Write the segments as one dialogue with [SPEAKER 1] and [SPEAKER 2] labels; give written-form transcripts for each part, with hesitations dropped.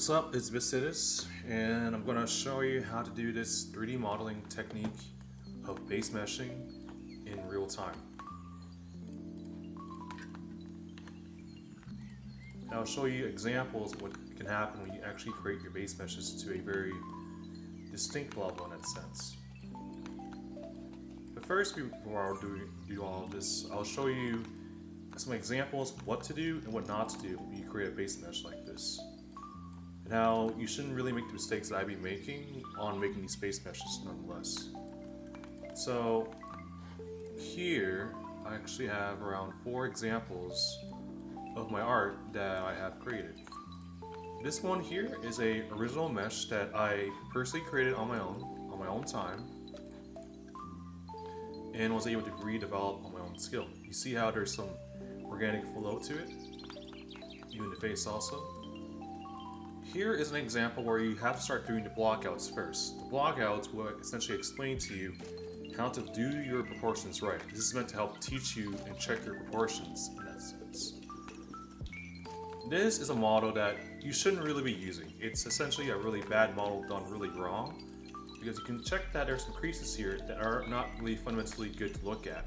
[SPEAKER 1] What's up, it's Vicitus, and I'm going to show you how to do this 3D modeling technique of base meshing in real time. And I'll show you examples of what can happen when you actually create your base meshes to a very distinct level in that sense. But first, before I'll do all of this, I'll show you some examples of what to do and what not to do when you create a base mesh like this. Now, you shouldn't really make the mistakes that I'd be making on making these base meshes nonetheless. So, here I actually have around 4 examples of my art that I have created. This one here is a original mesh that I personally created on my own time, and was able to redevelop on my own skill. You see how there's some organic flow to it, even the face also. Here is an example where you have to start doing the blockouts first. The blockouts will essentially explain to you how to do your proportions right. This is meant to help teach you and check your proportions in that sense. This is a model that you shouldn't really be using. It's essentially a really bad model done really wrong, because you can check that there's some creases here that are not really fundamentally good to look at.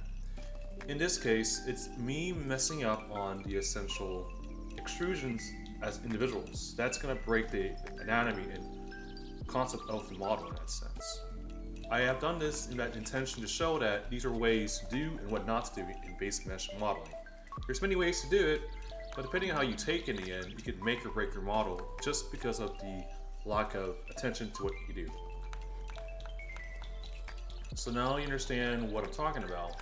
[SPEAKER 1] In this case, it's me messing up on the essential extrusions as individuals. That's going to break the anatomy and concept of the model in that sense. I have done this in that intention to show that these are ways to do and what not to do in base mesh modeling. There's many ways to do it, but depending on how you take in the end, you could make or break your model just because of the lack of attention to what you do. So now you understand what I'm talking about.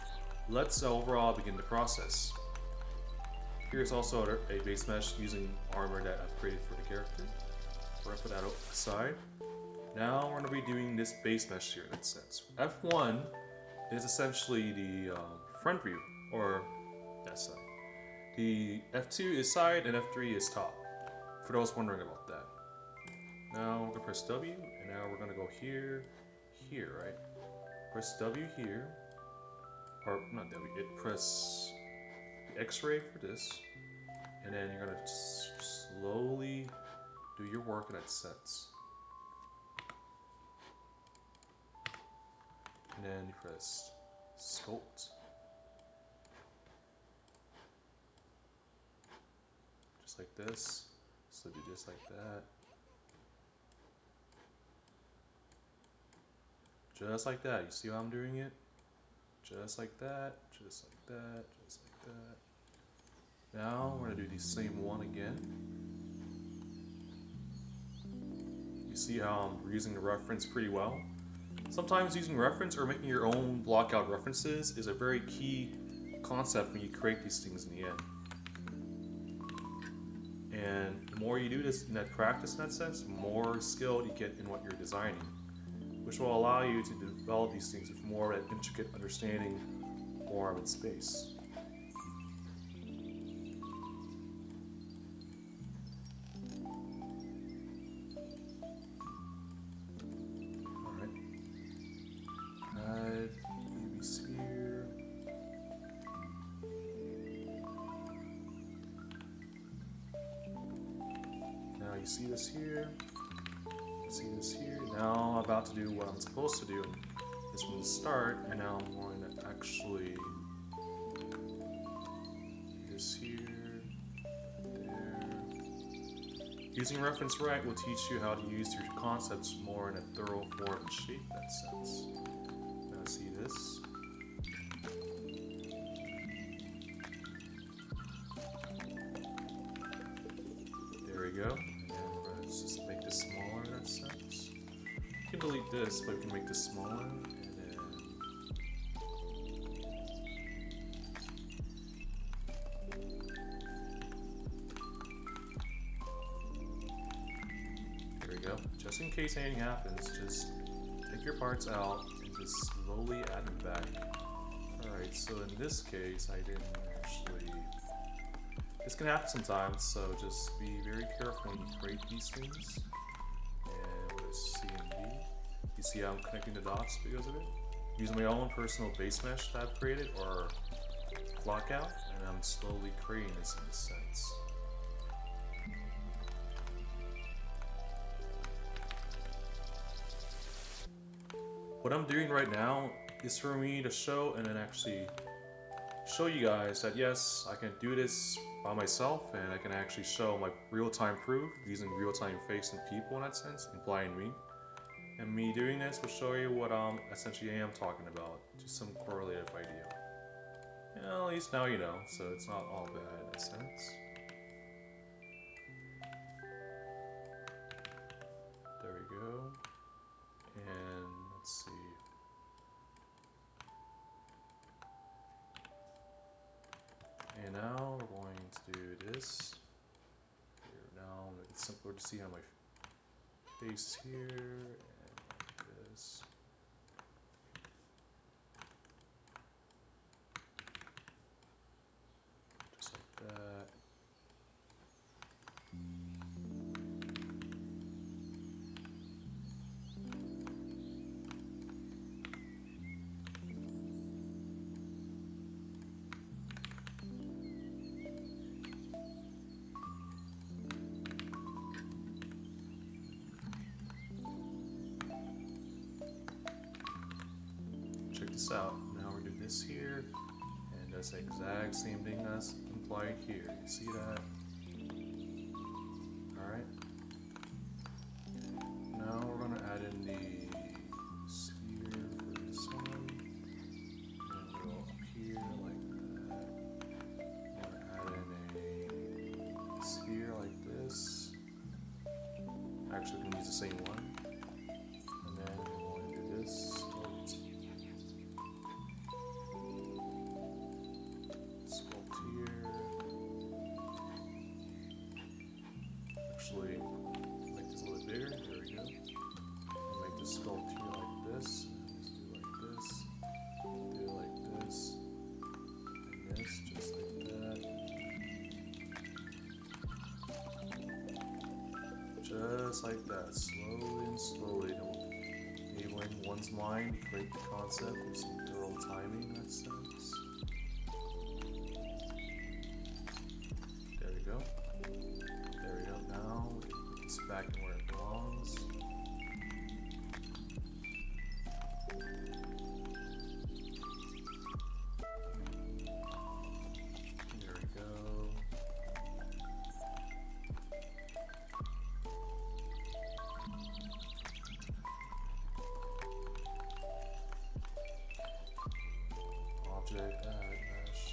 [SPEAKER 1] Let's overall begin the process. Here's also a base mesh using armor that I've created for the character. We're gonna put that aside. Now we're gonna be doing this base mesh here in that sense. F1 is essentially the front view, or that side. The F2 is side and F3 is top, for those wondering about that. Now we're gonna press W, and now we're gonna go here, right? Press W here, or not W, press X-ray for this, and then you're going to slowly do your work in that sense. And then you press sculpt. Just like this. So do this like that. Just like that. You see how I'm doing it? Just like that, just like that, just like that. Now we're going to do the same one again. You see how I'm using the reference pretty well? Sometimes using reference or making your own blockout references is a very key concept when you create these things in the end. And the more you do this in that practice in that sense, the more skilled you get in what you're designing, which will allow you to develop these things with more of that intricate understanding form and space. Alright. Add UV sphere. Now you see this here. See this here. Now I'm about to do what I'm supposed to do is from the start, and now I'm going to actually do this here, there. Using reference right will teach you how to use your concepts more in a thorough form and shape in that sense. Now see this. There we go. Let's just make this smaller in that sense. You can delete this, but we can make this smaller, and then there we go. Just in case anything happens, just take your parts out and just slowly add them back. Alright, so in this case, I didn't actually... This can happen sometimes, so just be very careful when you create these things. And with C and D, you see how I'm connecting the dots because of it? Using my own personal base mesh that I've created, or blockout, and I'm slowly creating this in a sense. What I'm doing right now is for me to show and then actually show you guys that yes, I can do this by myself and I can actually show my real-time proof using real-time face and people in that sense, implying me. And me doing this will show you what essentially I am talking about, just some correlative idea. At least now you know, so it's not all bad in a sense. There we go. And let's see. And now we're going to do this. Here, now it's simpler to see on my face here, and like this. Just like that. Check this out. Now we're doing this here, and that's the exact same thing as implied here. You see that? Alright. Now we're going to add in the sphere for this one. And go up here like that. We're going to add in a sphere like this. Actually, we can use the same one. And then we're going to do this. Actually, make this a little bit bigger. There we go. And make the sculpt here like this. And just do like this. Do it like this. And this, just like that. Just like that. Slowly and slowly. Enabling one's mind to create the concept with some thorough timing in that sense. There we go. There we go. Now it's back where it belongs. There we go. Object, add mesh.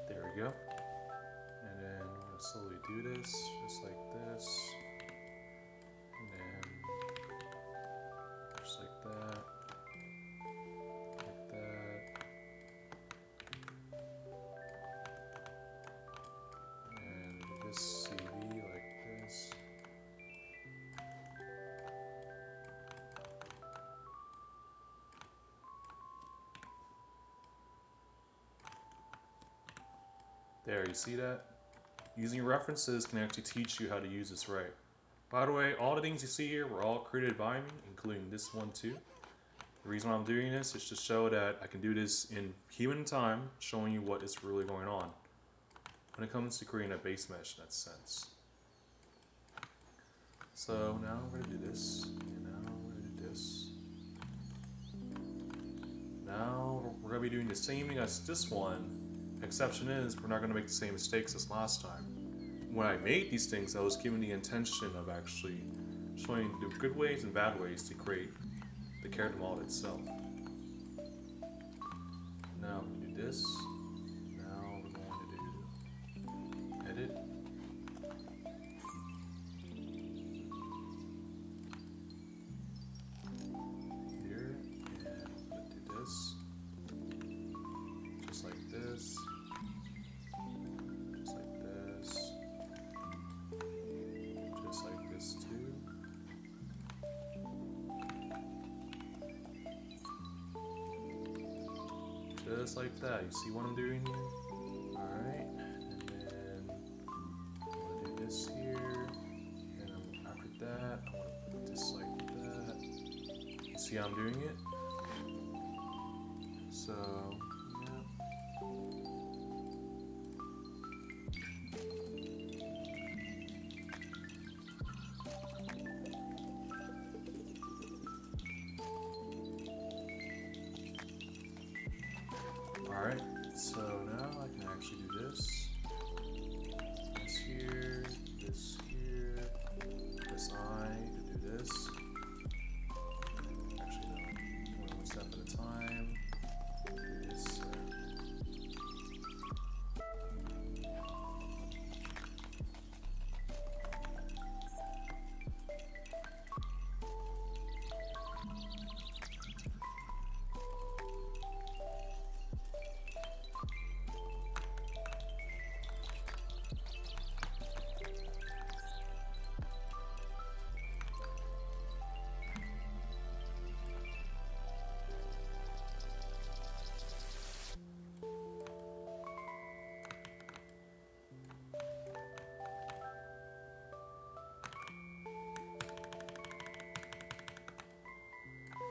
[SPEAKER 1] There we go. And then we're going to slowly do this, just like this. And then just like that. Like that. And this CV like this. There, you see that? Using references can actually teach you how to use this right. By the way, all the things you see here were all created by me, including this one too. The reason why I'm doing this is to show that I can do this in human time, showing you what is really going on when it comes to creating a base mesh in that sense. So now we're going to do this, and now we're going to do this. Now we're going to be doing the same thing as this one. Exception is we're not going to make the same mistakes as last time. When I made these things, I was given the intention of actually showing the good ways and bad ways to create the character model itself. Now we do this. Now we're going to do edit. Here, and we'll do this. Just like this. Just like this. Just like this too. Just like that. You see what I'm doing here? Alright. And then I'm going to do this here. And after that, I want to put this like that. You see how I'm doing it? Alright, so now I can actually do this. This here, this here, this eye to do this. Actually, no, one step at a time. This,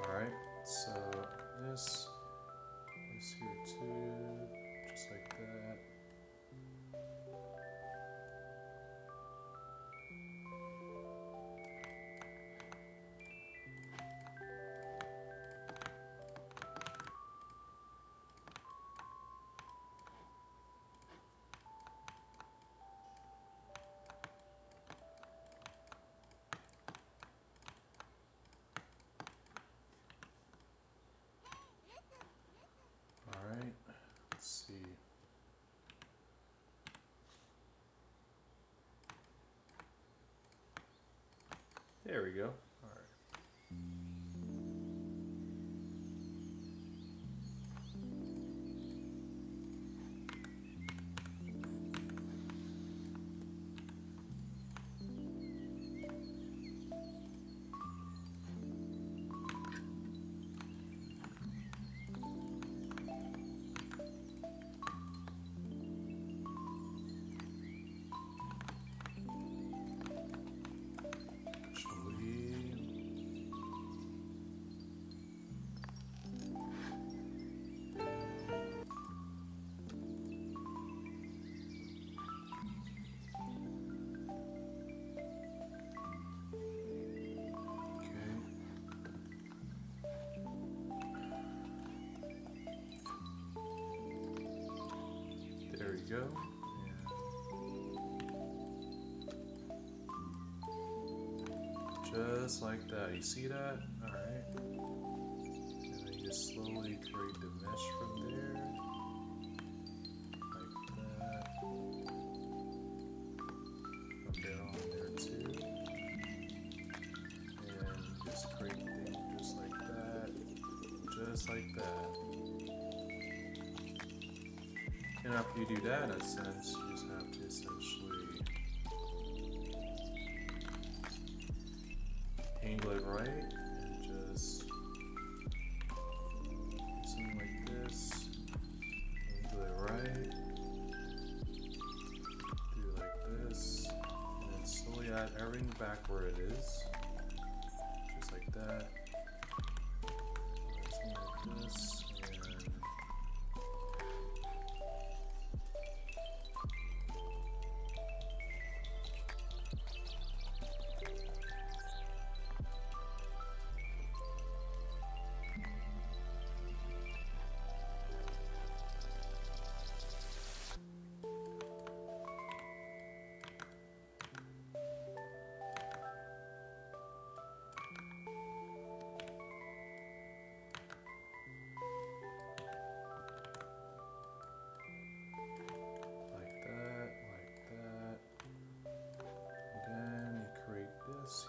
[SPEAKER 1] Alright, so this here too, just like that. Alright, let's see. There we go. Alright. There we go. And just like that. You see that? Alright. And then you just slowly create the mesh from there. Like that. Put that on there too. And just create the thing just like that. Just like that. And after you do that, in a sense, you just have to essentially angle it right and just do something like this. Angle it right. Do it like this. And then slowly add everything back where it is. Just like that. Something like this.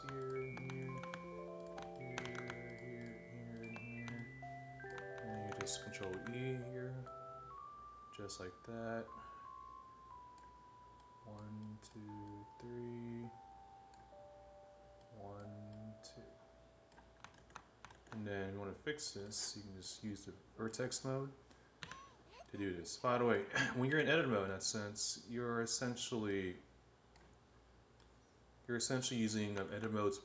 [SPEAKER 1] Here, and here. And you just Control E here, just like that. 1, 2, 3. 1, 2. And then you want to fix this, you can just use the vertex mode to do this. By the way, when you're in edit mode, in that sense, you're essentially using edit mode's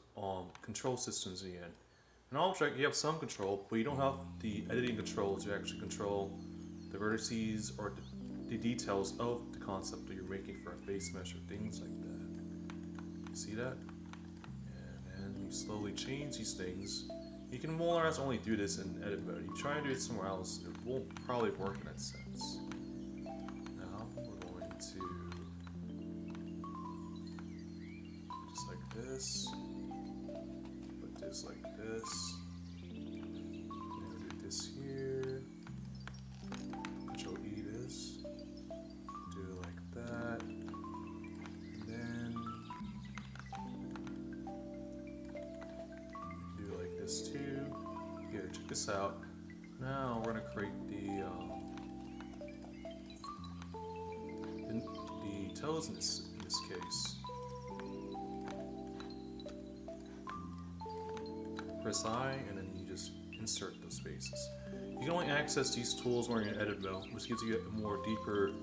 [SPEAKER 1] control systems in the end. In Object, you have some control, but you don't have the editing control to actually control the vertices or the details of the concept that you're making for a face mesh or things like that. You see that? And then you slowly change these things You can more or less only do this in edit mode. You try and do it somewhere else, it won't probably work in that sense. Now we're going to just like this, put this like this, and do this here, Control E this, do it like that, and then do it like this too. Here, check this out. Now we're gonna create the toes in this case. Press I, and then you just insert those spaces. You can only access these tools when you're in edit mode, which gives you a more deeper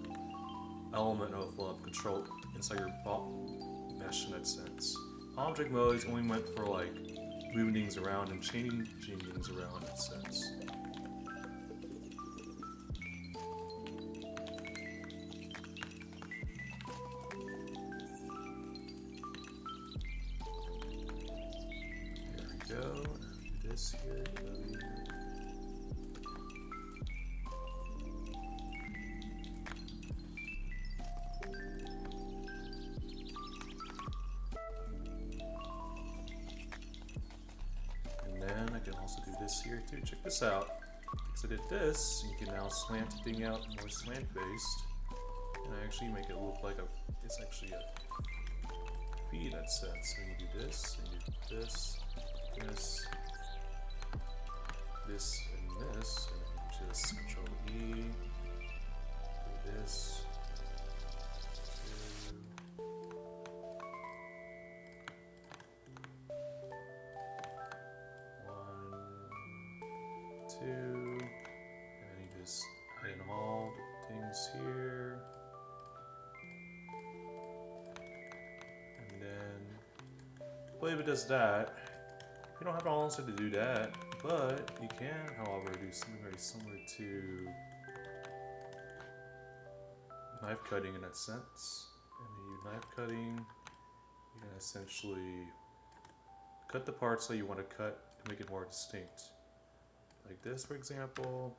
[SPEAKER 1] element of control inside your mesh in that sense. Object mode is only meant for like moving things around and changing things around in that sense. There we go. Do this here. Here too. Check this out. Because I did this, you can now slant the thing out more slant based, and I actually make it look like it's actually a V in that sense. So you do this, and you do this, this, and this, and then just Control E, do this, two, and then you just hide in all the things here, and then Playable does that. You don't have to honestly to do that, but you can, however, do something very similar to knife cutting in that sense. And when you knife cutting, you can essentially cut the parts that you want to cut to make it more distinct. Like this, for example.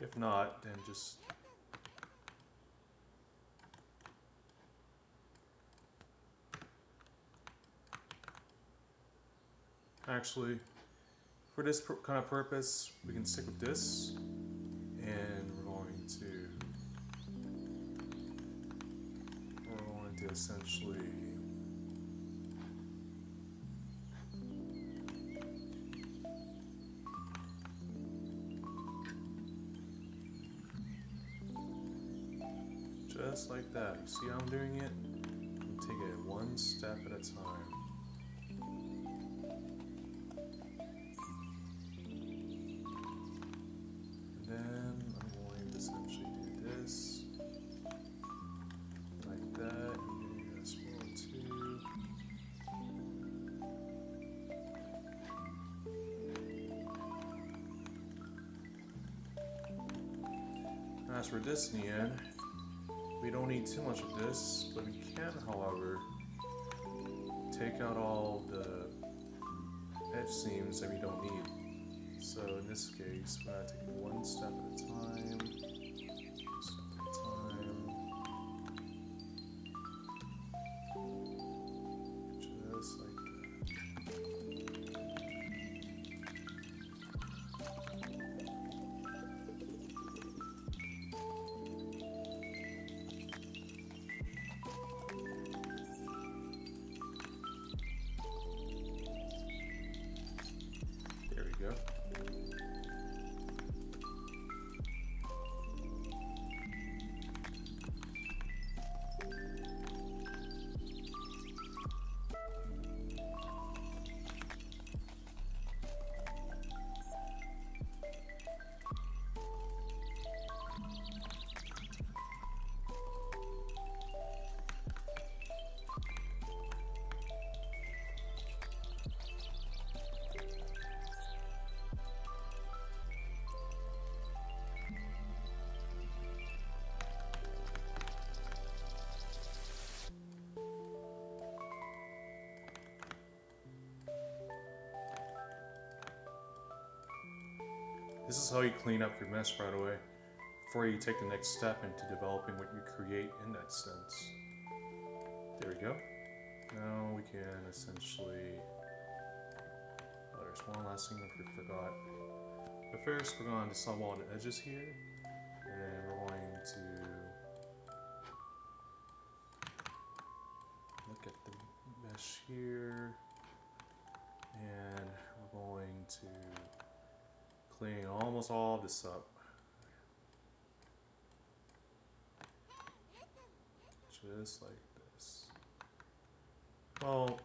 [SPEAKER 1] If not, then just actually, for this kind of purpose, we can stick with this, and we're going to essentially just like that. You see how I'm doing it? I'm taking it one step at a time. And then I'm going to essentially do this. Like that. And do this one too. As for this in the end, we don't need too much of this, but we can, however, take out all the edge seams that we don't need. So in this case, we're going to take it one step at a time, just like that. This is how you clean up your mess right away before you take the next step into developing what you create in that sense. There we go. Now we can essentially... Oh, there's one last thing that we forgot. But first we're going to sub all the edges here. And we're going to look at the mesh here. And we're going to clean almost all of this up. Just like this. Well,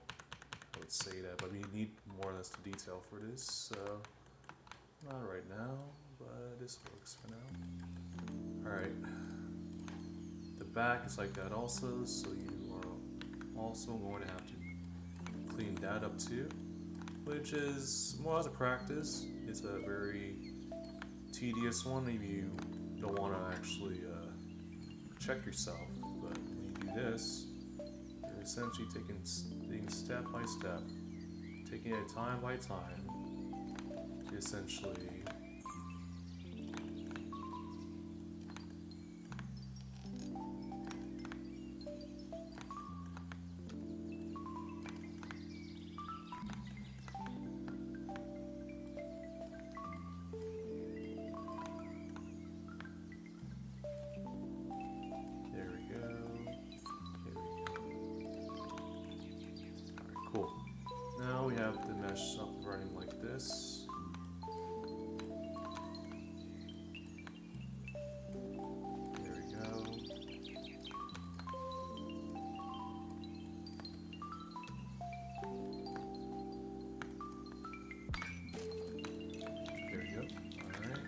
[SPEAKER 1] I would say that, but we need more or less the detail for this, so not right now, but this works for now. Alright. The back is like that also, so you are also going to have to clean that up too, which is more as a practice. It's a very tedious one if you don't want to actually check yourself. But when you do this, you're essentially taking things step by step, taking it time by time to essentially cool. Now we have the mesh up running like this. There we go. There we go. Alright.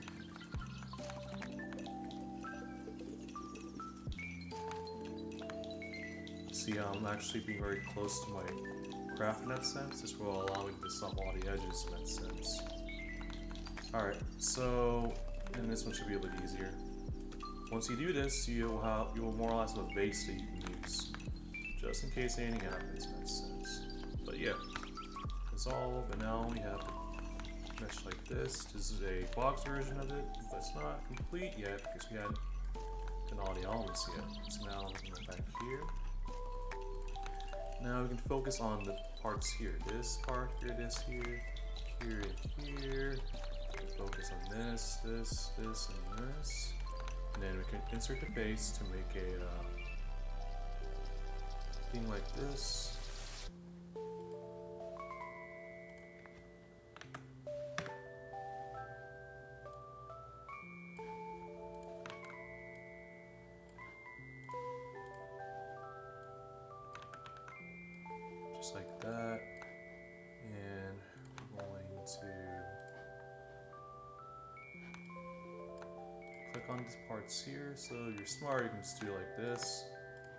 [SPEAKER 1] See how I'm actually being very close to my craft in that sense. This will allow me to sub all the edges in that sense. Alright, so, and this one should be a bit easier. Once you do this, you will more or less have a base that you can use, just in case anything happens in that sense. But yeah, resolve, and now we have the mesh like this. This is a box version of it, but it's not complete yet because we hadn't done all the elements yet. So now I'm going back here. Now we can focus on the parts here. This part here, this here, here and here. Focus on this, this, this, and this. And then we can insert the face to make a thing like this. Just like that, and we're going to click on these parts here. So if you're smart, you can just do like this,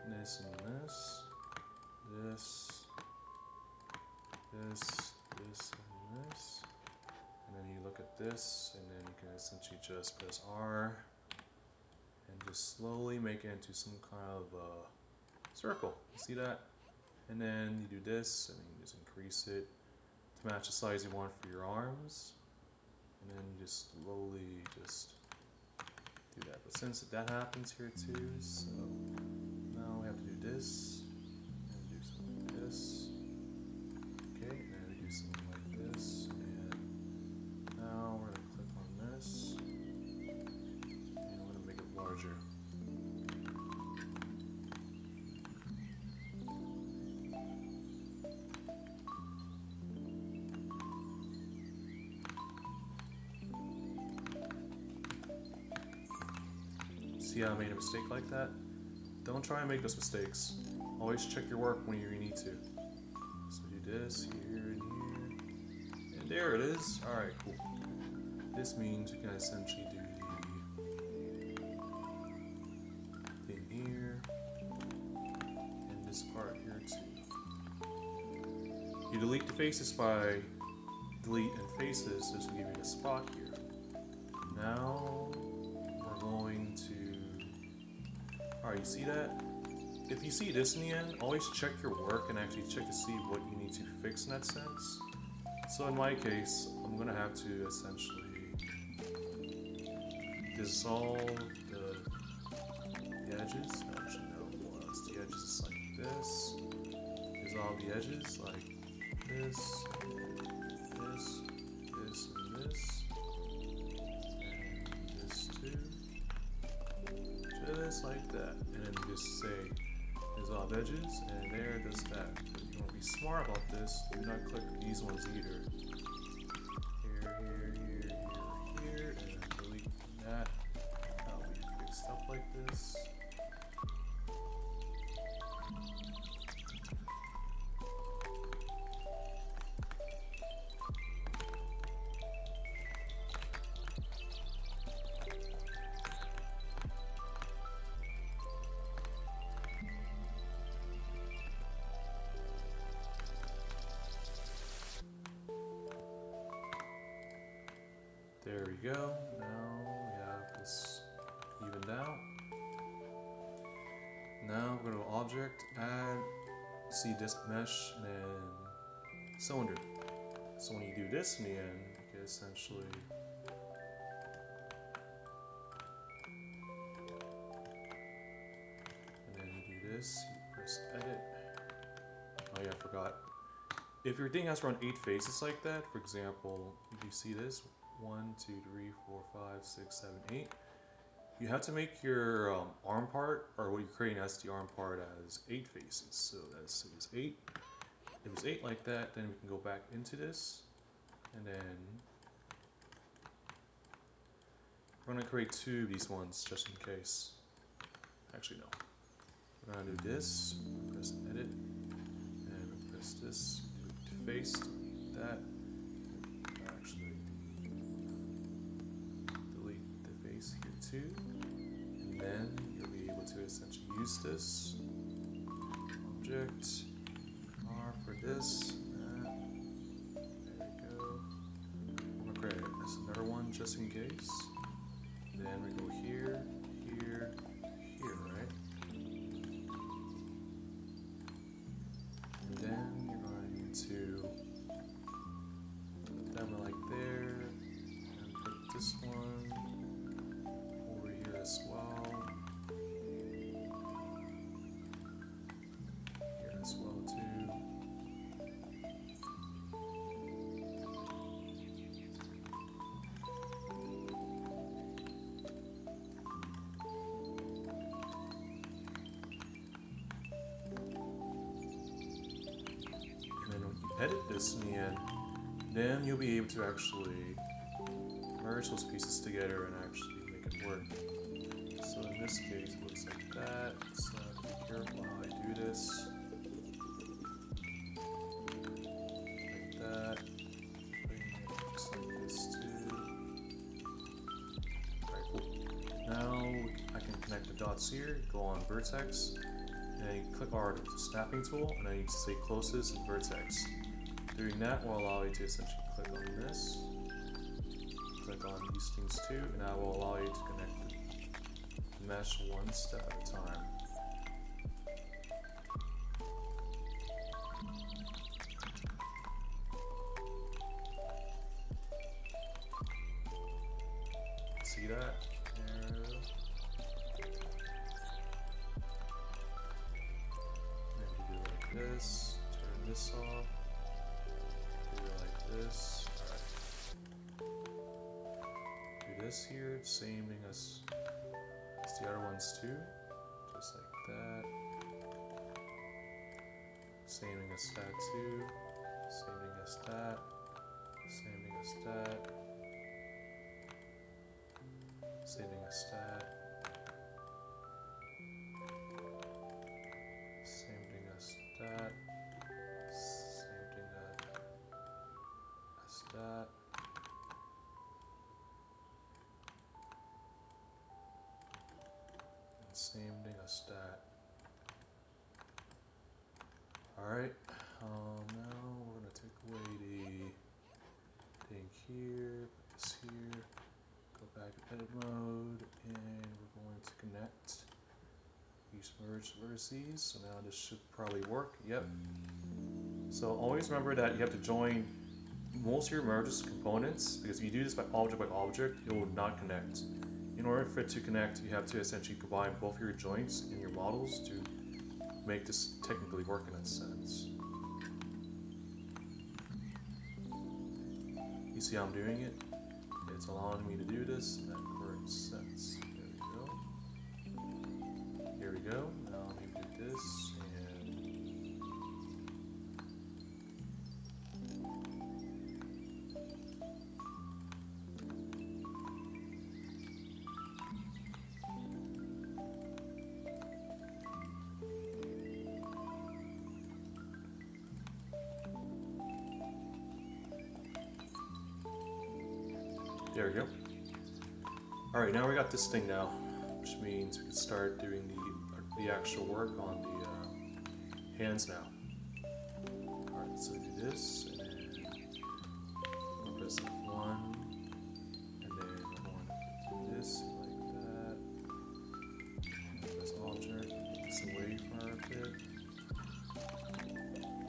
[SPEAKER 1] and this, and this, this, this, this, and this, and then you look at this, and then you can essentially just press R, and just slowly make it into some kind of circle. You see that? And then you do this, and then you just increase it to match the size you want for your arms. And then you just slowly just do that. But since that happens here too, so now we have to do this, and do something like this. Okay, and then we do something like this, and now we're gonna click on this, and we're gonna make it larger. See how I made a mistake like that? Don't try and make those mistakes. Always check your work when you need to. So do this here and here. And there it is. Alright, cool. This means we can essentially do the thing here. And this part here too. You delete the faces by delete and faces. This will give you a spot here. Now we're going to... Alright, you see that? If you see this in the end, always check your work and actually check to see what you need to fix in that sense. So in my case, I'm going to have to essentially this is all the edges. Actually, no, it's the edges is like this. Here's all the edges like this, this, this, and this, and this too. Just like that. And then just say there's all the edges, and there does that. But you want to be smart about this. Do not click these ones either. Here, and then delete that. That'll be fixed up like this. There we go. Now we have this evened out. Now go to Object, Add, see Disk Mesh, and then Cylinder. So when you do this in the end, you can essentially and then you do this, you press Edit. Oh yeah, I forgot. If your thing has around 8 faces like that, for example, if you see this, 1, 2, 3, 4, 5, 6, 7, 8. You have to make your arm part, or what you're creating as the arm part, as 8 faces. So that's 8. If it's 8 like that, then we can go back into this, and then we're gonna create 2 of these ones just in case. Actually, no. We're gonna do this. Press Edit, and press this. Face that. Actually. Here too, and then you'll be able to essentially use this object R for this, that. There we go. I'm gonna create another one just in case. Then we go here, here, here, right? And then you're going to put them like there, and put this one as well. Here as well too. And then when you edit this in the end, then you'll be able to actually merge those pieces together and actually make it work. So in this case, it looks like that. So I have to be careful how I do this. Like that. Just like this too. Alright, cool. Now I can connect the dots here, go on Vertex, and then you click our snapping tool, and then you say closest and Vertex. Doing that will allow you to essentially click on this, click on these things too, and that will allow you to connect mesh one step at a time. See that? There. Maybe do it like this, turn this off, do it like this. Alright. Do this here, same thing as the other ones too, just like that. Same thing as that too. Same thing as that. Same thing as that. Same thing as that. Same thing as that. Same thing as that. Same thing as that. Alright, now we're going to take away the thing here, put this here, go back to edit mode, and we're going to connect these merge vertices. So now this should probably work. Yep. So always remember that you have to join most of your merges components, because if you do this by object, it will not connect. In order for it to connect, you have to essentially combine both your joints and your models to make this technically work in that sense. You see how I'm doing it? It's allowing me to do this in that correct sense. There we go. Now let me do this. There we go. Alright, now we got this thing now, which means we can start doing the actual work on the hands now. Alright, so do this, and then I'll press F1, and then I want to do this like that. I'll press Alt, get this away from our bit,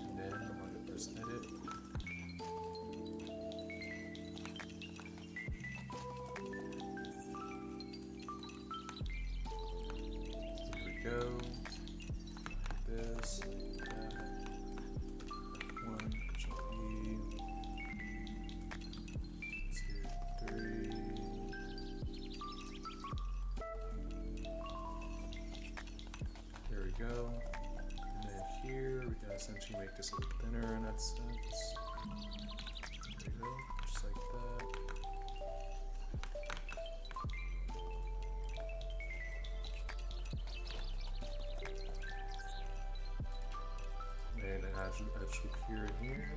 [SPEAKER 1] and then I'm going to press Edit. Go like this, like that. F1, Control E, 2, 3. There we go. And then here we can essentially make this a little thinner in that sense. There we go, just like that. Edge loop here and here.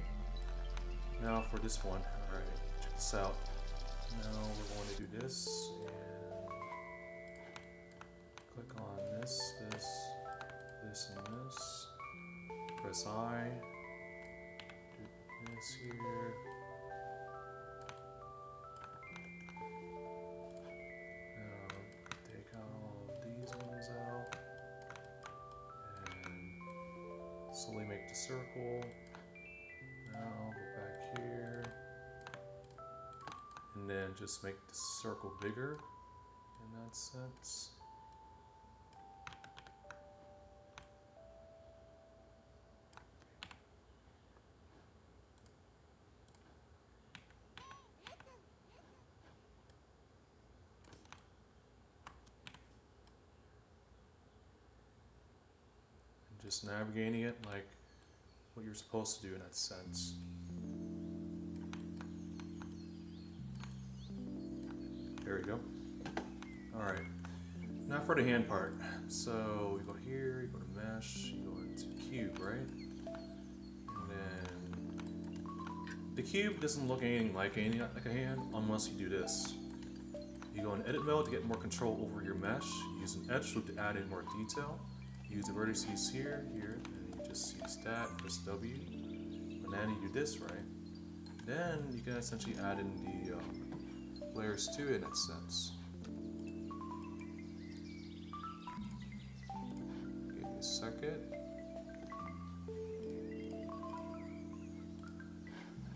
[SPEAKER 1] Now for this one, alright, check this out. Now we're going to do this and click on this, and this. Press I. Do this here. Now take out all of these ones out. Slowly make the circle. Now go back here. And then just make the circle bigger in that sense. Just navigating it like what you're supposed to do in that sense. There we go. Alright, now for the hand part. So you go here, you go to mesh, you go into cube, right? And then the cube doesn't look anything like a hand unless you do this. You go in edit mode to get more control over your mesh. You use an edge loop to add in more detail. Use the vertices here, and you just use that, press W, and then you do this, right? Then you can essentially add in the layers too in that sense. Give me a second.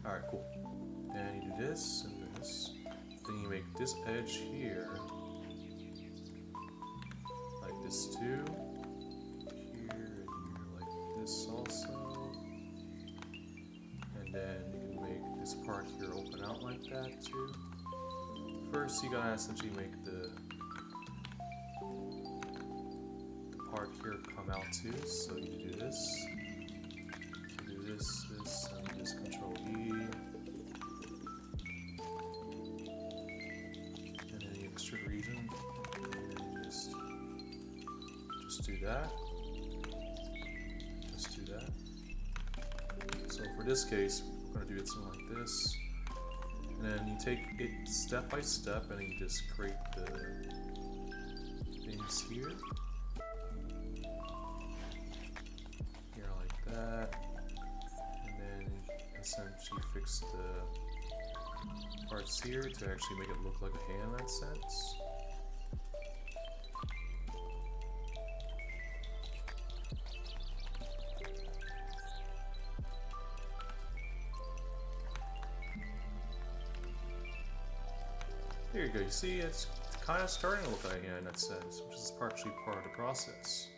[SPEAKER 1] Alright, cool. Then you do this and this. Then you make this edge here, like this too. Also, and then you can make this part here open out like that too. First you gotta essentially make the part here come out too, so you do this, and just Control E, and then the extrude region, and just do that. So for this case, we're going to do it something like this, and then you take it step by step, and you just create the things here like that, and then essentially fix the parts here to actually make it look like a hand in that sense. There you go, you see it's kind of starting to look like a hand in that sense, which is partially part of the process.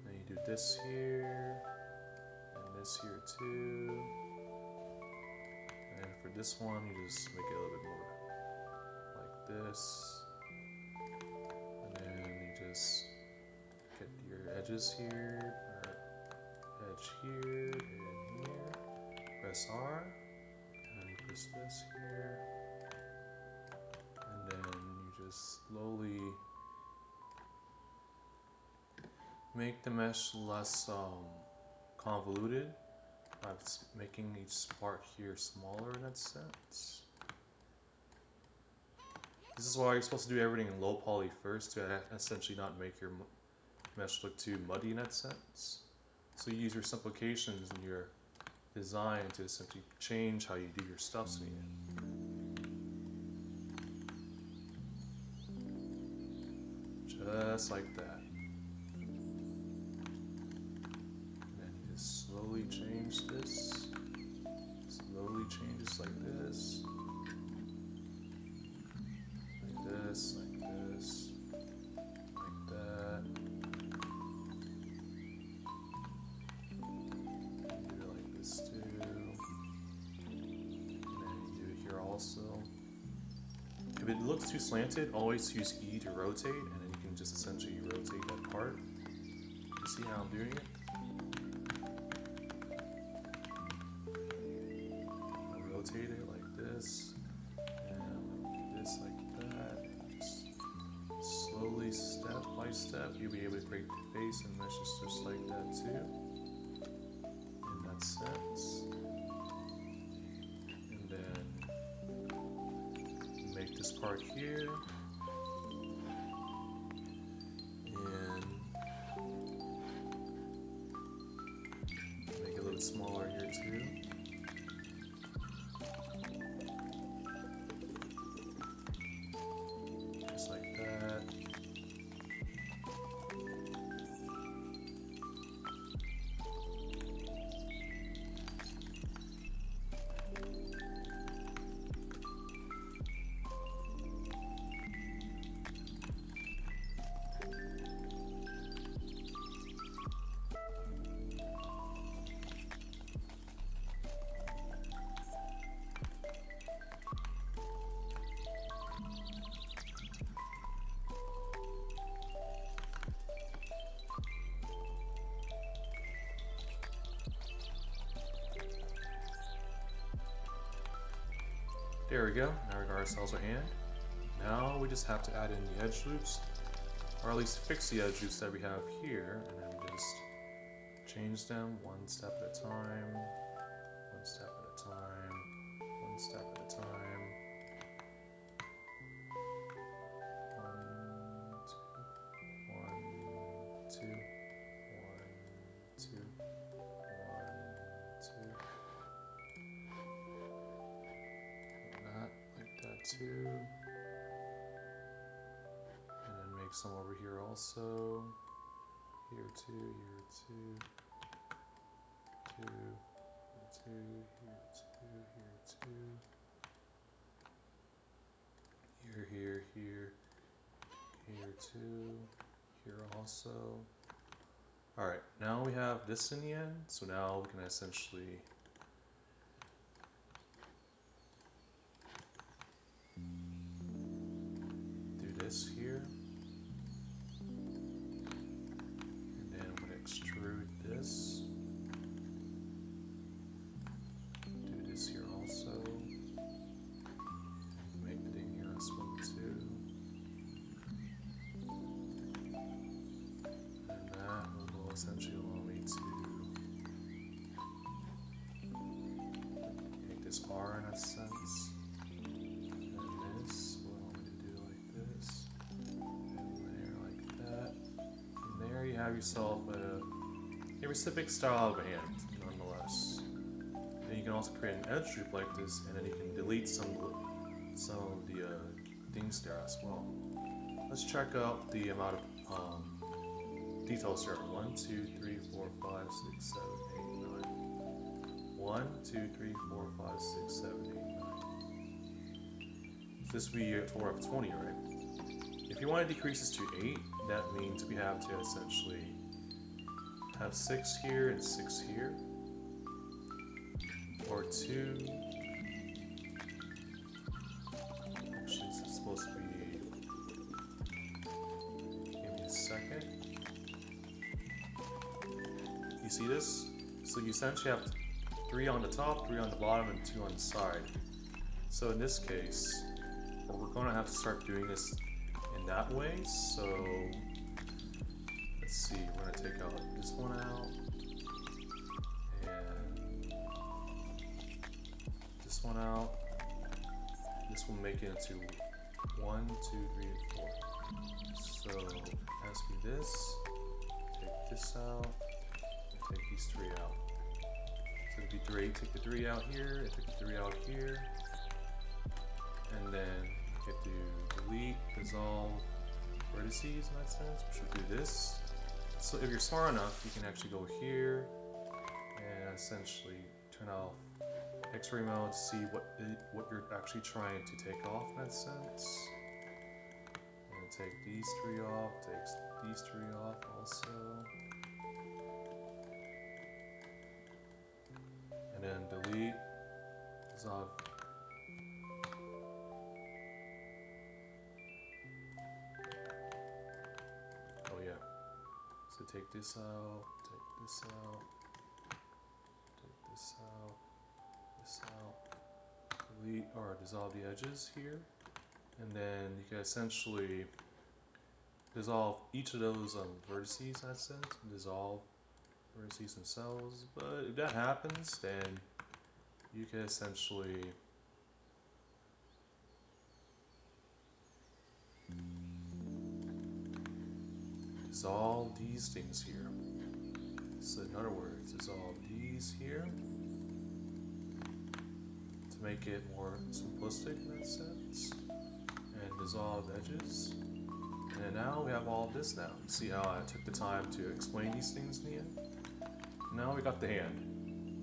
[SPEAKER 1] Then you do this here, and this here too. And for this one, you just make it a little bit more like this. And then you just get your edges here, or edge here, and here. Press R, and then you press this here. And then you just slowly make the mesh less convoluted by making each part here smaller in that sense. This is why you're supposed to do everything in low poly first to essentially not make your mesh look too muddy in that sense. So you use your simplifications in your design to essentially change how you do your stuff. So just like that. And then you just slowly change this. Slowly change this like this. Like this, like this. Like that. You do it like this too. And then you do it here also. If it looks too slanted, always use E to rotate, and then you can just essentially rotate that part. You see how I'm doing it? I rotate it like this, and do this like that. Just slowly, step by step, you'll be able to create the face and meshes just like that too. In that sense. And then make this part here, and make it a little smaller here too. Just like that. There we go. Now we got ourselves a hand. Now we just have to add in the edge loops, or at least fix the edge loops that we have here, and then we just change them one step at a time, one step at a time, one step at a time. One, two, one, two, one, two. Like that too. And then make some over here also. Here too, here too. Two, here too, here too, here too. Here, here too, here also. Alright, now we have this in the end, so now we can essentially do this here. And then I'm going to extrude this. Do this here also. Make it in here as well too. And that will essentially allow me to make this R in a sense. And this will allow me to do like this. And there like that. And there you have yourself a specific style of a hand, nonetheless. And you can also create an edge loop like this, and then you can delete some of the things there as well. Let's check out the amount of details here. 1, 2, 3, 4, 5, 6, 7, 8, 9. 1, 2, 3, 4, 5, 6, 7, 8, 9. This would be a total of 20, right? If you want to decrease this to 8, that means we have to essentially have 6 here and 6 here. Or 2. Actually, this is supposed to be. Give me a second. You see this? So you essentially have 3 on the top, 3 on the bottom, and 2 on the side. So in this case, we're going to have to start doing this in that way. So let's see, we're going to take out this one out, and this one out. This will make it into 1, 2, 3, and 4. So it has to be this. Take this out. And take these 3 out. So it'd be 3. Take the 3 out here, and take the 3 out here. And then you get to delete, dissolve vertices in that sense, which would do this. So if you're smart enough, you can actually go here and essentially turn off X-ray mode to see what you're actually trying to take off in that sense. And take these 3 off, takes these 3 off also. And then delete, dissolve. Oh yeah. So take this out, take this out, take this out, this out, delete or dissolve the edges here, and then you can essentially dissolve each of those vertices in that sense, dissolve vertices themselves. But if that happens, then you can essentially dissolve these things here. So in other words, dissolve these here to make it more simplistic in that sense, and dissolve edges. And now we have all of this now. See how I took the time to explain these things in the end? Now we got the hand.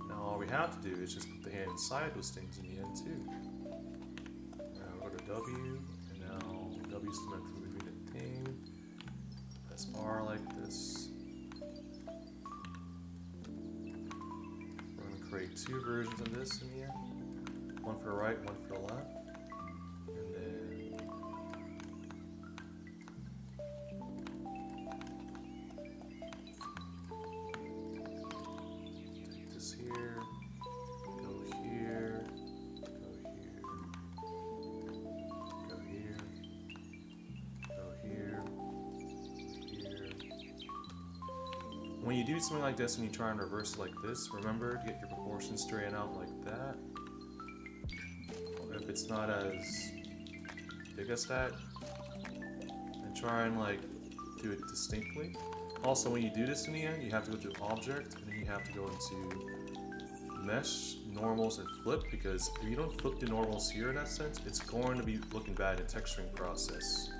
[SPEAKER 1] Now all we have to do is just put the hand inside those things in the end too. Now go to W, and now W is meant for moving the thing. Press R like this. We're going to create 2 versions of this in the end. One for the right, one for the left. And then take this here, go here, go here, go here, go here, here. When you do something like this and you try and reverse it like this, remember to get your proportions straightened out like that. If it's not as big as that, and try and like do it distinctly. Also, when you do this in the end, you have to go to Object, and then you have to go into Mesh, Normals, and Flip, because if you don't flip the normals here in that sense, it's going to be looking bad in the texturing process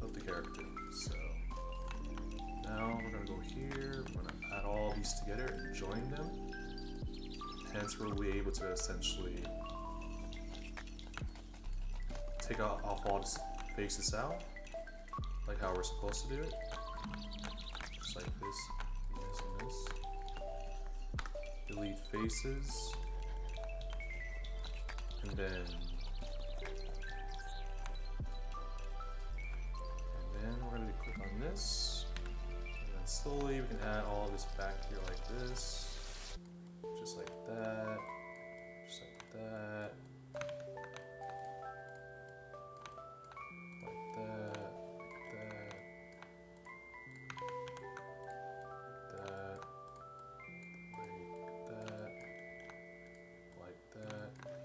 [SPEAKER 1] of the character. So now we're going to go here, we're going to add all these together and join them. Hence, we'll be able to essentially take off all the faces out, like how we're supposed to do it. Just like this, and this. Delete faces. And then we're going to click on this. And then slowly we can add all this back here like this. Just like that. Just like that.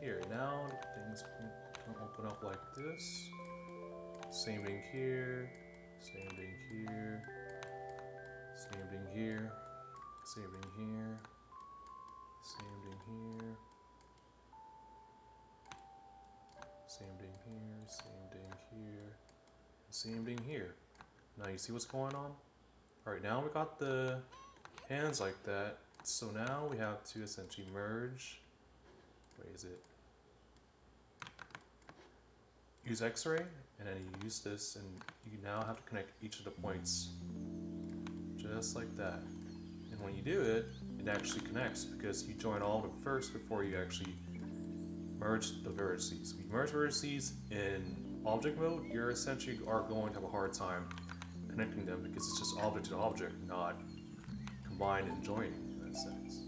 [SPEAKER 1] Here, now things can open up like this. Same thing here, same thing here, same thing here, same thing here, same thing here, same thing here, same thing here, same thing here. Now you see what's going on? Alright, now we got the hands like that, so now we have to essentially merge. Where is it? Use X-ray and then you use this, and you now have to connect each of the points, just like that. And when you do it, it actually connects because you join all of them first before you actually merge the vertices. If you merge vertices in object mode, you're essentially are going to have a hard time connecting them because it's just object to object, not combined and joining in that sense.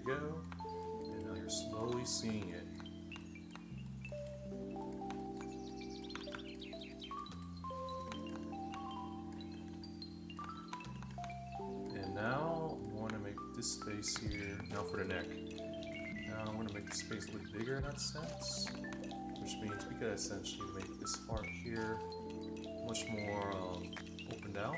[SPEAKER 1] Go, and now you're slowly seeing it. And now I want to make this space here, now for the neck. Now I want to make the space a little bigger in that sense, which means we could essentially make this part here much more opened out.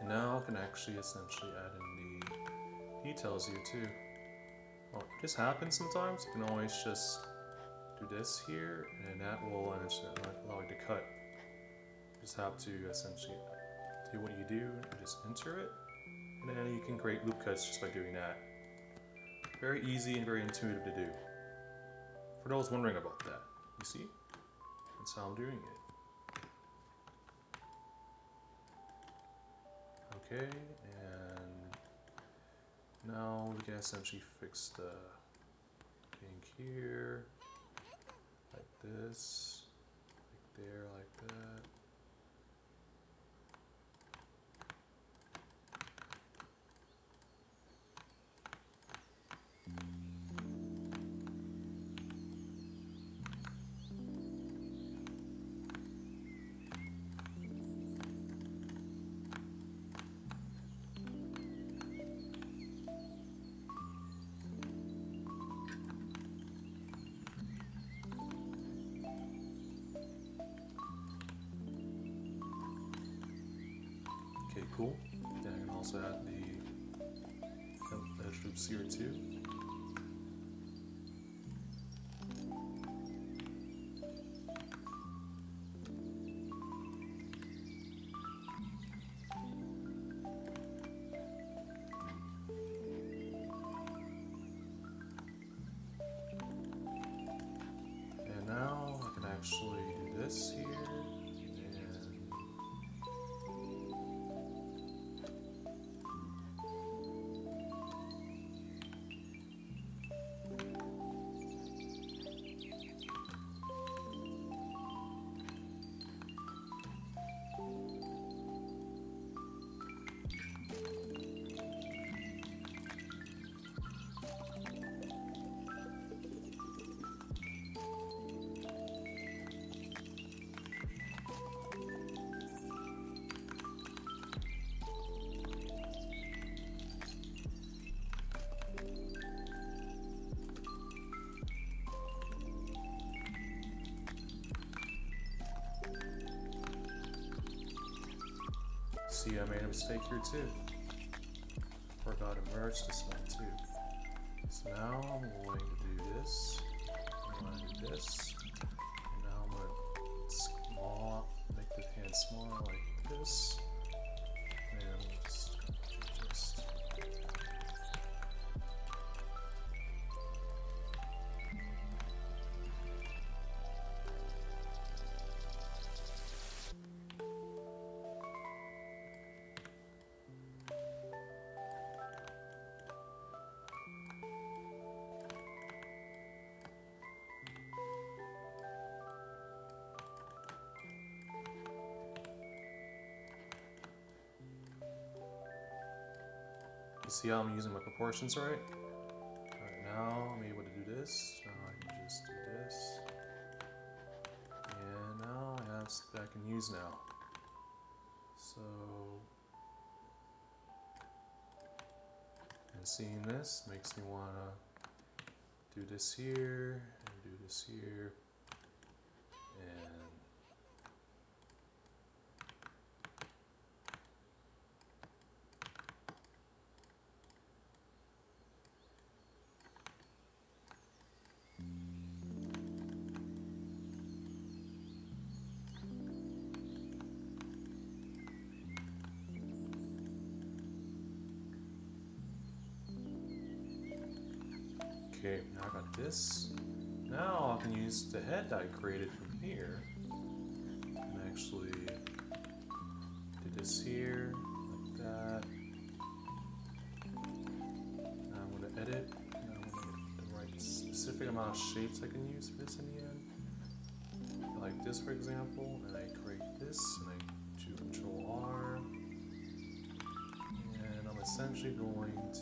[SPEAKER 1] Now I can actually essentially add in the details here too. Well, this happens sometimes. You can always just do this here, and that will allow you to cut. You just have to essentially do what you do and just enter it, and then you can create loop cuts just by doing that. Very easy and very intuitive to do. For those wondering about that, you see? That's how I'm doing it. Okay, and now we can essentially fix the thing here, like this, like there, like that. Okay, cool. Then I can also add the edge loops here too. And now I can actually do this here. See, I made a mistake here too. Forgot to merge this one too. So now I'm going to do this. I'm going to do this. And now I'm going to make the hand smaller like this. And You see how I'm using my proportions right? Alright, now I'm able to do this. Now I can just do this. And now I have stuff that I can use now. So, and seeing this makes me want to do this here, and do this here, and okay, now I got this. Now I can use the head that I created from here and actually do this here, like that. Now I'm going to edit. Now I'm going to get the right specific amount of shapes I can use for this in the end. Like this, for example, and I create this, and I do Control R. And I'm essentially going to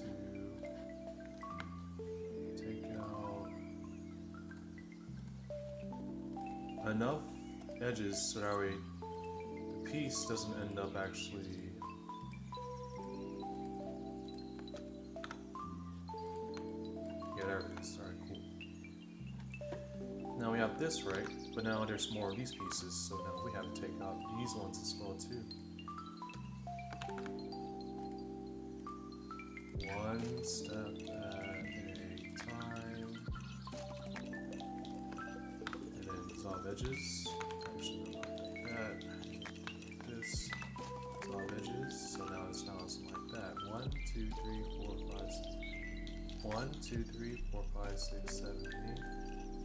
[SPEAKER 1] enough edges so that way the piece doesn't end up actually there it is. Alright, cool. Now we have this right, but now there's more of these pieces, so now we have to take out these ones as well too. One step at a time. Edges, actually like that, this, solve edges, so now it's something like that. 1, 2, 3, 4, 5, 6. 1, 2, 3, 4, 5, 6, 7, 8,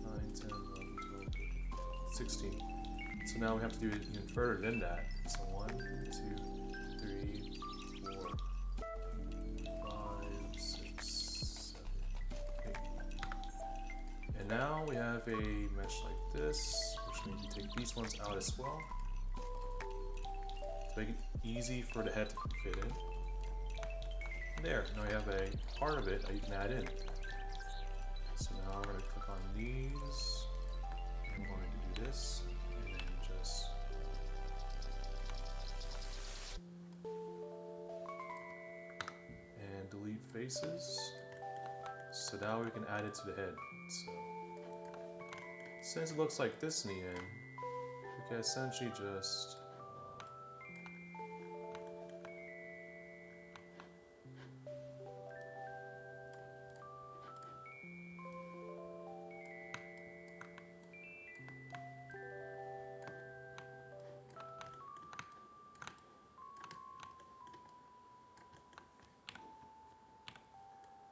[SPEAKER 1] 9, 10, 11, 12, 13, 16. So now we have to do it even further than that. So 1, 2, 3, 4, 5, 6, 7, 8. And now we have a mesh like this, which means you take these ones out as well to make it easy for the head to fit in. There, now you have a part of it that you can add in. So now we're going to click on these, I'm going to do this, and then just and delete faces. So now we can add it to the head. So since it looks like this in the end, we can essentially just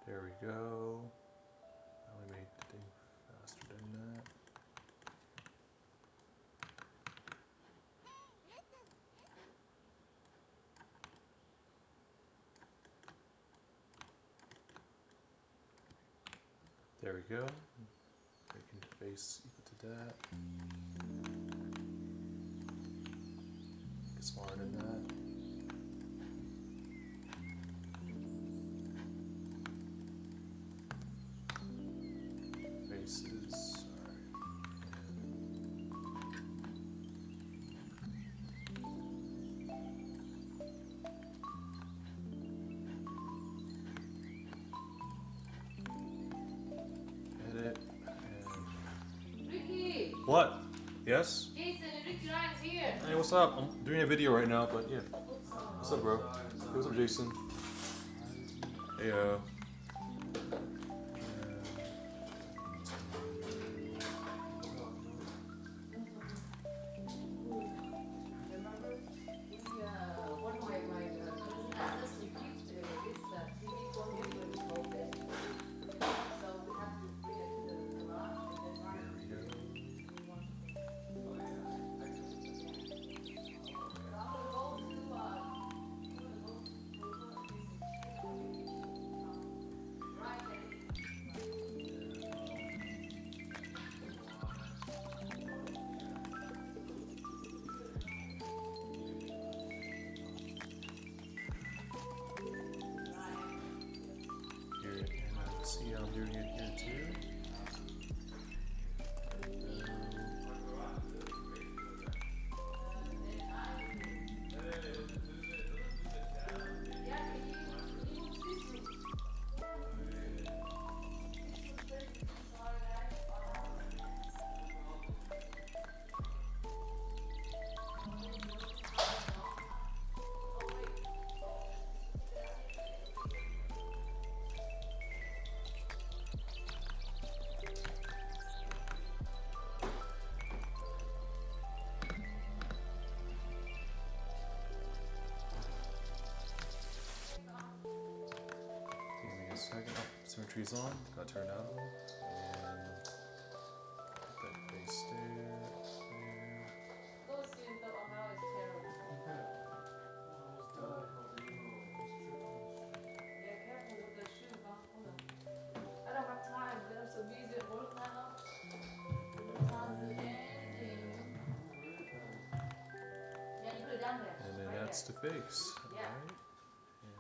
[SPEAKER 1] there we go. Now we made the thing faster than that. There we go. Making the face equal to that. Get smaller than that. Faces. What? Yes?
[SPEAKER 2] Jason, Ricky Ryan's here.
[SPEAKER 1] Hey, what's up? I'm doing a video right now, but yeah. What's up, bro? Hey, what's up, Jason? Hey, see how I'm doing it here too. Second, symmetry's on, gotta turn it on, and put that face there.
[SPEAKER 2] I don't have time, but I'm so busy at work now.
[SPEAKER 1] And then that's the face, right? And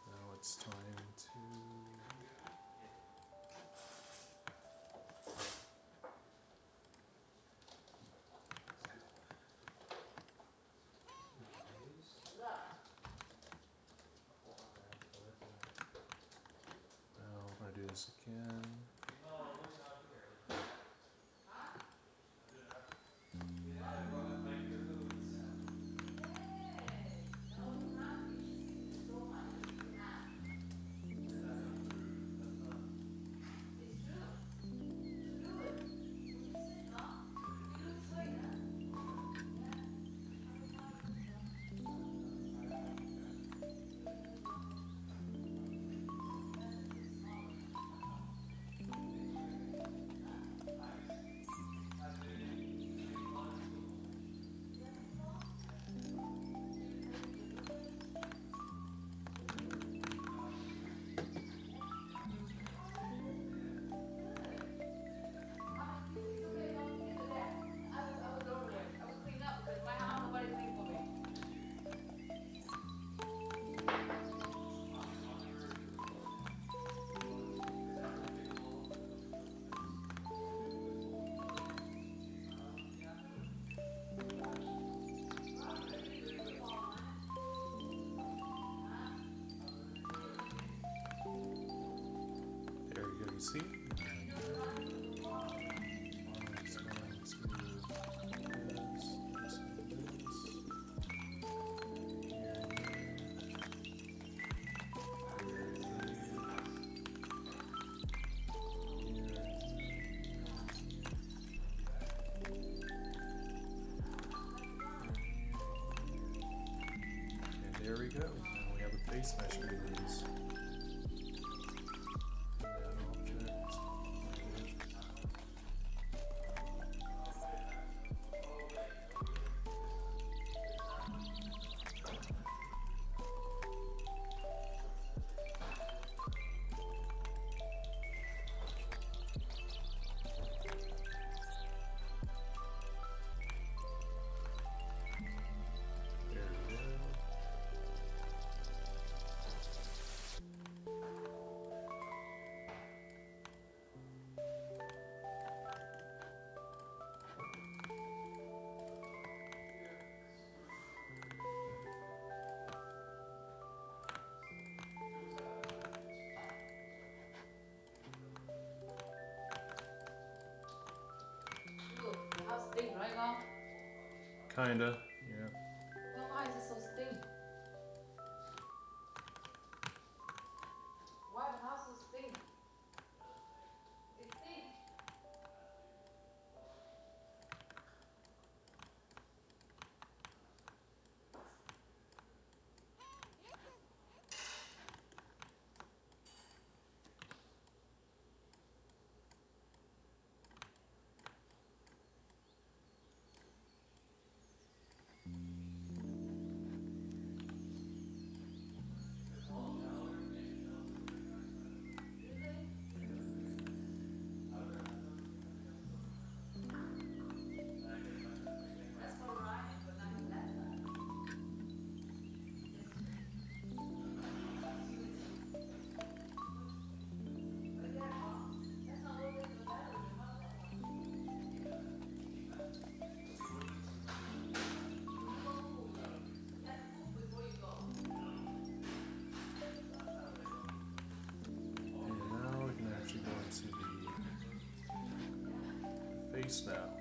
[SPEAKER 1] now it's time to now I'm gonna do this again. There you go, you see? And there we go. Now we have a face mesh we use.
[SPEAKER 2] How's stink, right, Mom?
[SPEAKER 1] Kinda, yeah.
[SPEAKER 2] Then why is it so stink? Why the house so stink? It stinks.
[SPEAKER 1] face now.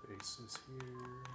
[SPEAKER 1] Faces here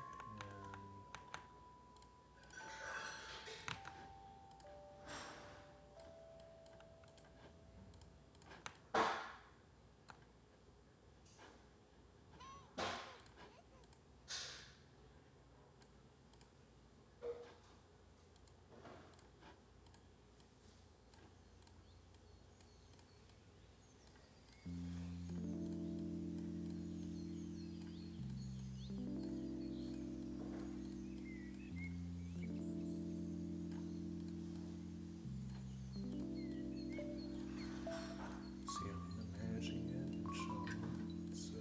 [SPEAKER 1] and see I'm managing it and showing it. So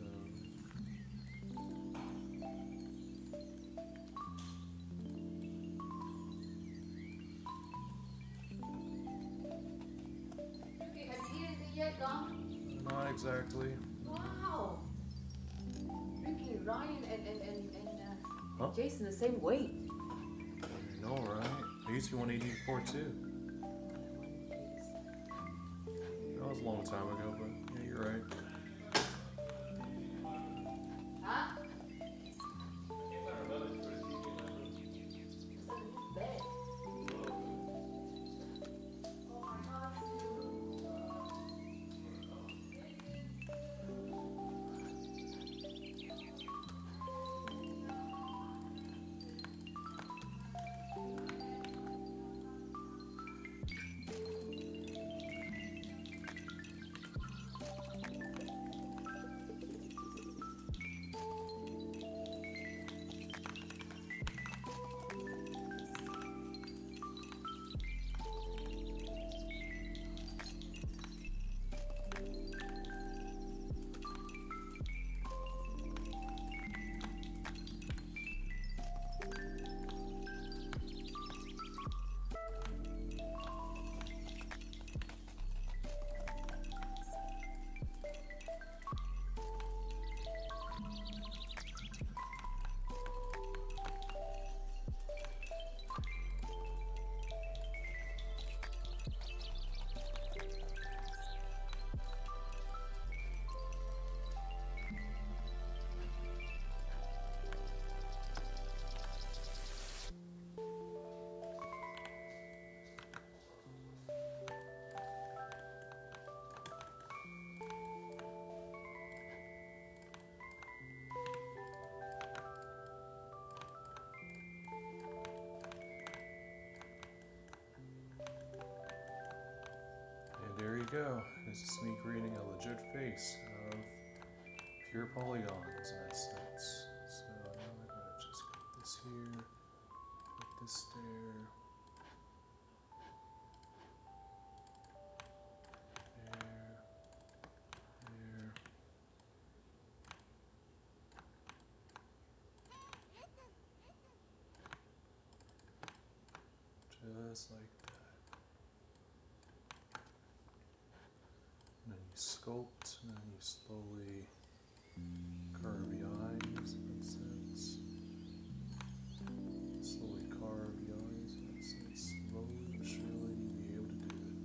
[SPEAKER 2] Okay, have you eaten it yet, Dom?
[SPEAKER 1] not exactly.
[SPEAKER 2] Wow. Ricky, Ryan, and
[SPEAKER 1] Huh?
[SPEAKER 2] Jason the same weight.
[SPEAKER 1] You know, right? I used to be 184 too. That was a long time ago, but yeah, you're right.
[SPEAKER 2] Huh? Bed. Oh my God.
[SPEAKER 1] And there you go. This is me creating a legit face of pure polygons, and that's so now I'm gonna just put this here, put this there, just like that. And then you sculpt, and then you slowly curve the eyes, makes sense. Slowly carve the eyes, makes sense. Slowly but surely you'll be able to do it.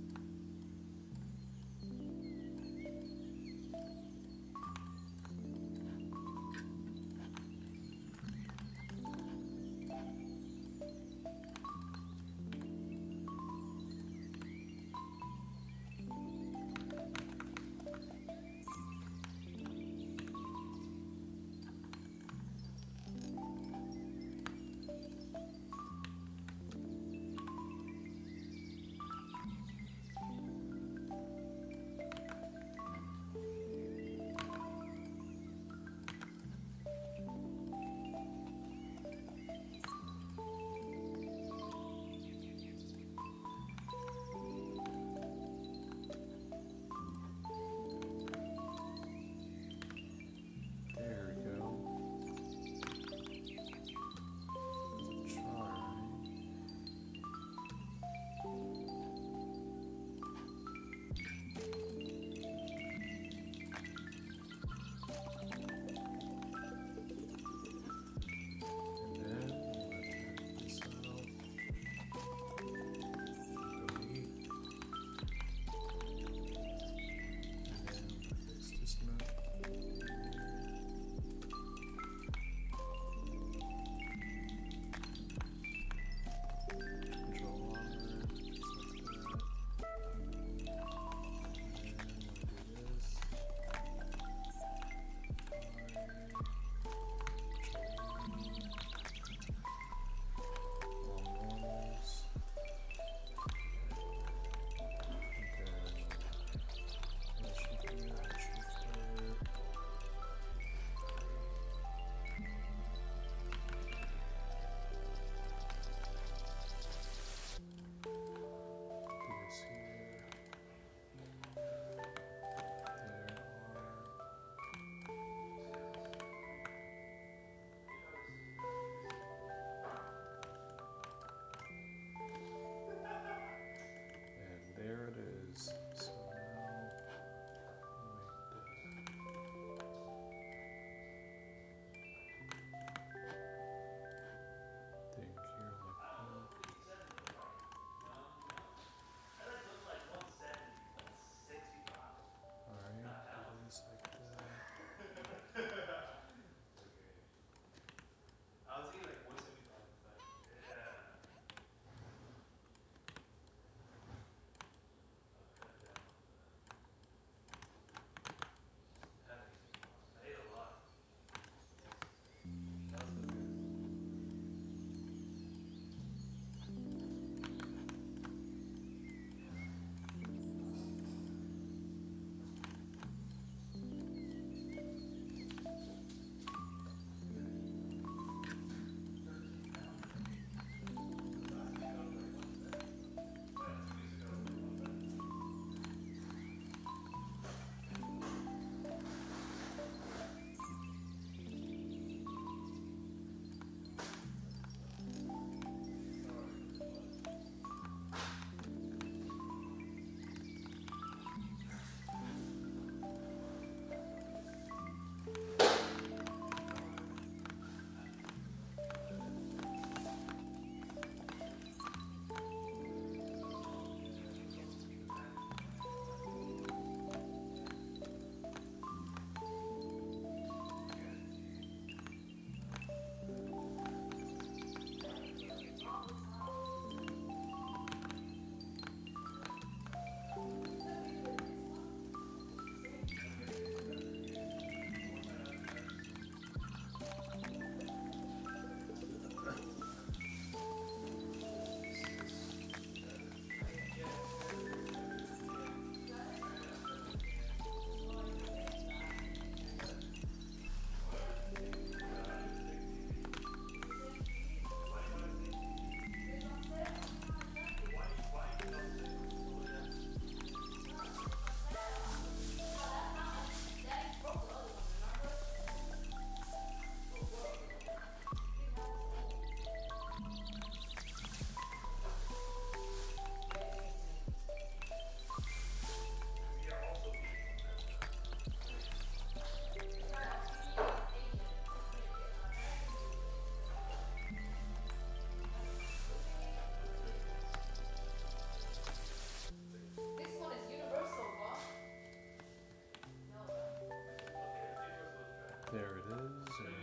[SPEAKER 1] There it is, and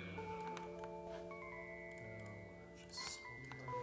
[SPEAKER 1] now just copy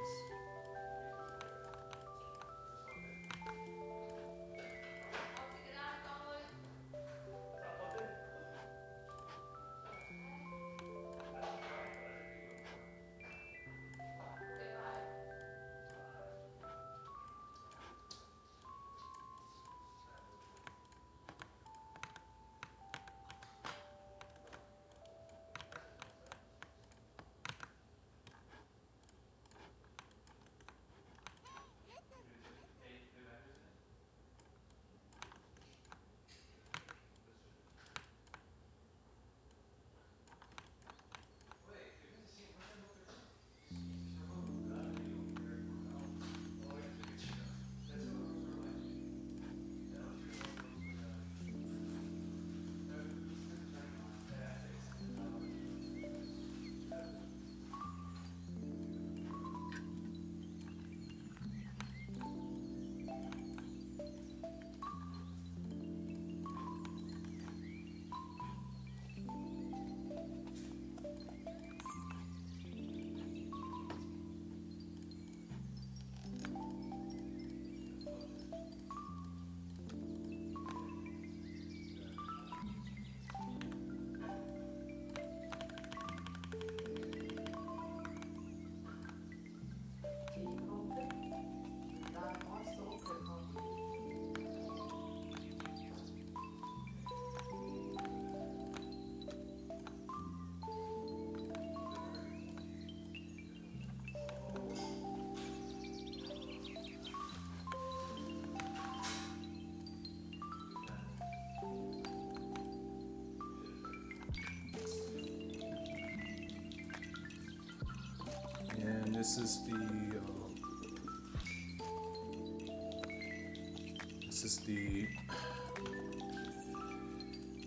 [SPEAKER 1] and this is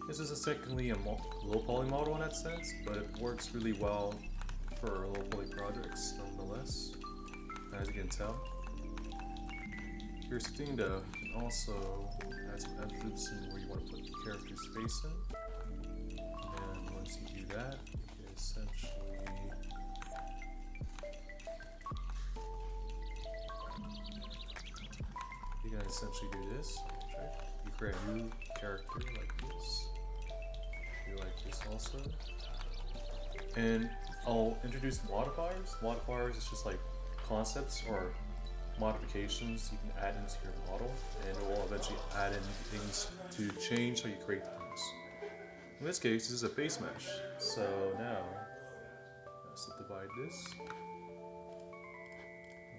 [SPEAKER 1] this is technically a low poly model in that sense, but it works really well for low poly projects nonetheless, as you can tell. Here's the thing though, you can also add some attributes in where you want to put the character space in, and once you do that, you can essentially do this. You create a new character like this. You like this also. And I'll introduce modifiers. Modifiers is just like concepts or modifications you can add into your model, and it will eventually add in things to change how you create things. In this case, this is a face mesh. So now, let's subdivide this.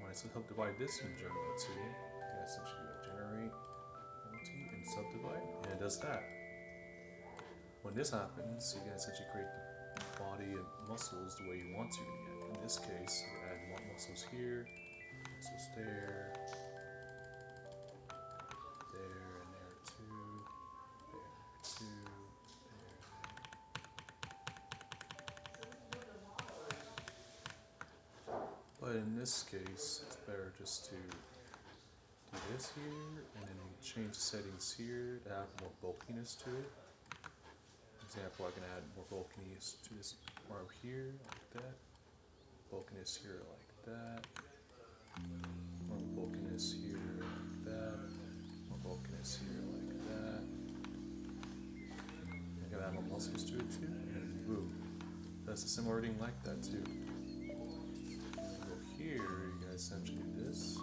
[SPEAKER 1] When I subdivide this in general too, you essentially generate multi and subdivide, and it does that. When this happens, you can essentially create the body and muscles the way you want to. In this case, you add more muscles here, muscles there, and there too, there too, there. But in this case, it's better just to do this here, and then change the settings here to have more bulkiness to it. For example, I can add more bulkiness to this part here, like that. Bulkiness here, like that. More bulkiness here, like that. More bulkiness here, like that. I can add more muscles to it too, and boom. That's a similar thing like that too. Go here, you guys essentially do this.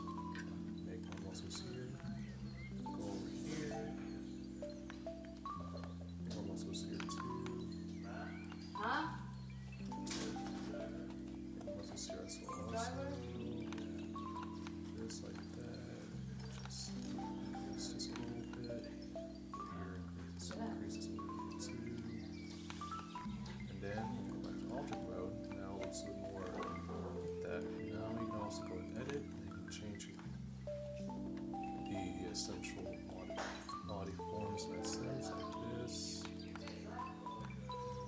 [SPEAKER 1] Make more muscles here. Go over here. Make more muscles here too.
[SPEAKER 2] Huh?
[SPEAKER 1] Make more muscles here as well. Also. Just like that. Just increase this a little bit. Here, increase this a little bit too. And then go back to object mode. Now it looks a little more like that. Now you can also go and edit, and you can change the essential body forms in that sense, like this.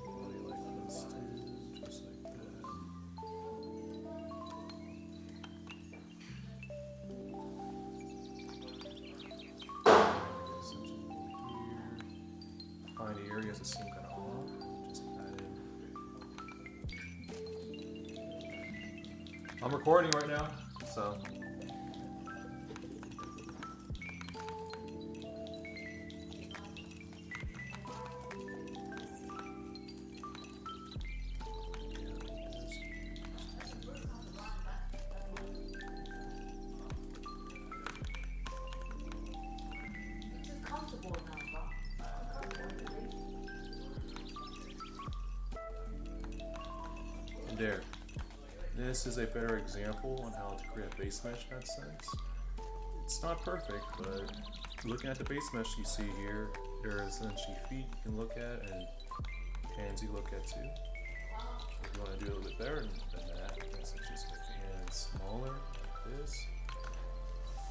[SPEAKER 1] Body like this too, just like that. Essentially go here. Find the areas that seem kind of off. Just add in I'm recording right now, so.
[SPEAKER 2] It's just comfortable now,
[SPEAKER 1] There. This is a better example on how to create a base mesh AdSense. It's not perfect, but looking at the base mesh you see here, there are essentially feet you can look at and hands you look at too. If you want to do a little bit better than that, you can essentially just make the hands smaller, like this.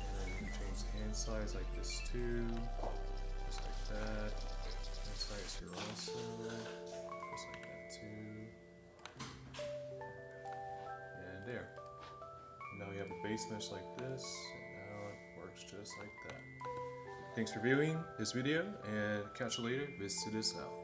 [SPEAKER 1] And then you can change the hand size like this too, just like that. Hand size here also, just like that too. And there. Now we have a base mesh like this, and now it works just like that. Thanks for viewing this video, and catch you later. Visit us out.